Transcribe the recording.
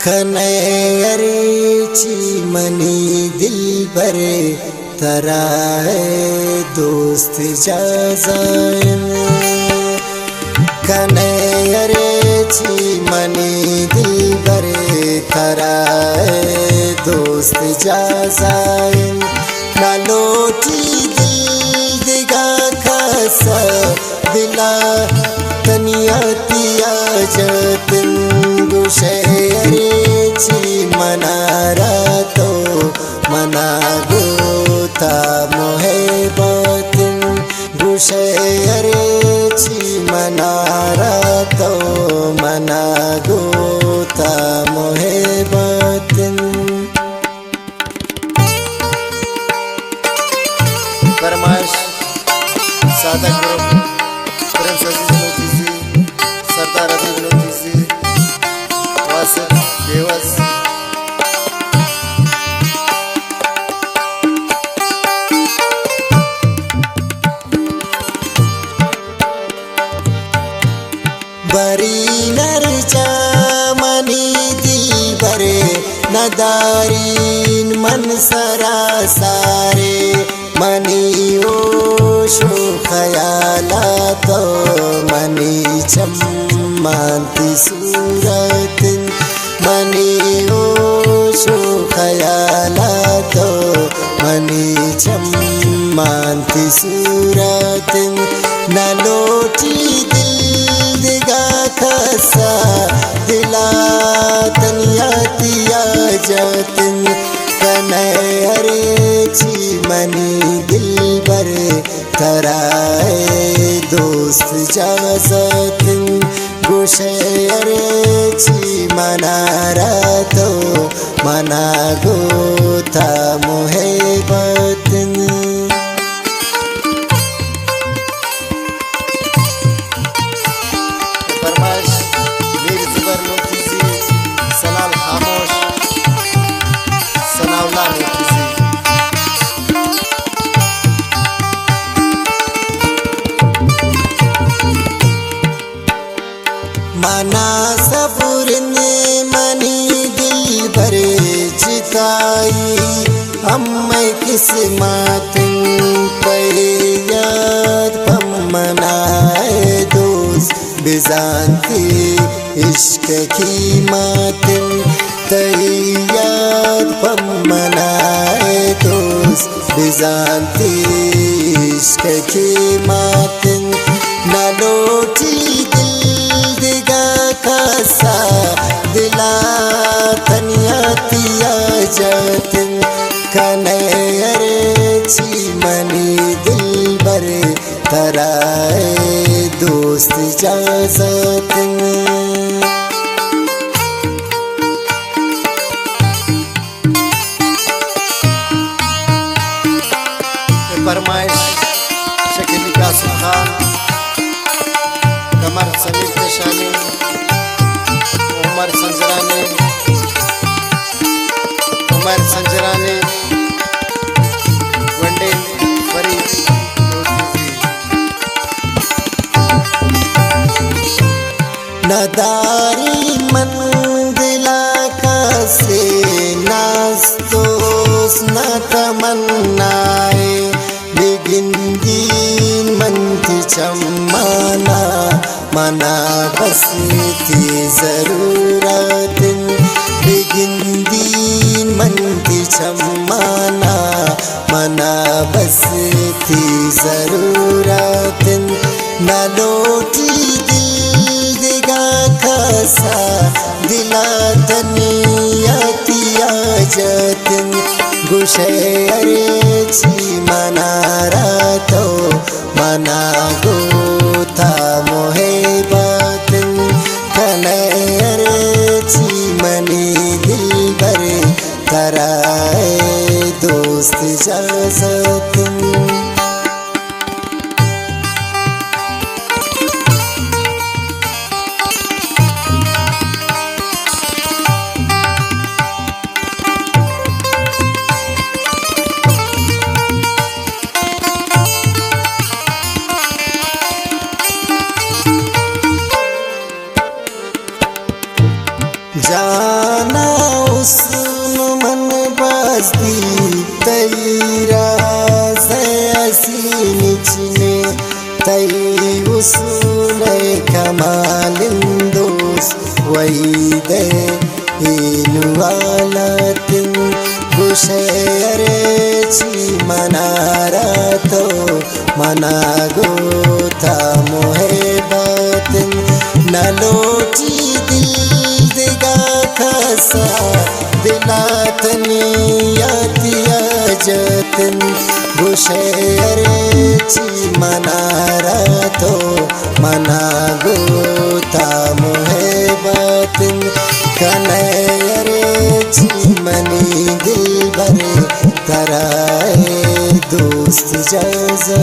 खनयरेची money दिल भरे तराए दोस्त जाजायन। खनयरेची मनी दिल भरे तराए दोस्त जाजायन। ना लोटी दिल दिगा खासा दिला तनिया तिया जतन। गुशयरेची मनारा तो मना गोता मोहे बातिन। गुशयरेची मनारा तो मना गोता मोहे बातिन। फरमाइश सादक ग्रुप प्रिंस अजीज मोती जी, सरदार अजीज मोती जी, वासिफ बेवस। बरी नरचा मनी दिल भरे नदारीन मन सरा सारे। मनी ओशो खयाला तो मनी चम्मांती सूरतिन। मनी ओशो खयाला तो मनी चम्मांती सूरतिन। न लोटी दिल दिगा खसा दिला तनिया तिया जतन। खनयरेची मनी दिल भरे तराए दोस्त जाजायन। गुशयरेची मनारा तो मना गोता मोहे बातिन। फरमाइश मीर जुबर मोती जी, सलाल खामोश, सनाउल्लाह मोती जी। मना सबुरन मनी दिल भरे जिताई। अम्मै किस्मतन पे याद पम मनाए दोस्त बेजानती इश्क की मातन। तई याद पम मनाए दोस्त बेजानती इश्क की मातन। न लोटी दिल दिगा खासा दिला तनिया तिया जतन। खनयरेची मनी दिल भरे तराए दोस्त जाजायन। फरमाइश शकील कासिम खान, कमर समीर पेशानी, उमर संजरानी, वनडे फरीद। नदारी मंदिला का से नास्तोस न तमन्नाए। लेकिन दीन मंती चम्माना मना बस थी जरूरतिन। लेकिन दीन मंती चम्माना मना बस थी जरूरतिन। न लोटी दिल दिगा खसा दिला तनिया तिया जतन। गुशयरेची मनारा तो मना गोता मोहे बातिन। खनयरेची मनी दिल भरे तराए दोस्त जाजायन। जा जाना उसन मन बस्ती तैरा से असी निचने तई उसने कमालिंदोस वही दे इनुवालतिन गुशेरे ची मनारा तो मनागोता मोहे बातिन नलोची दिल दिगा खसा दिलातनी यातिया जतिन गुशेरे ची मनारा तो मनागोता मोहे बातिन कनयरे ची मनी दिल भरे तराए दोस्त जैसे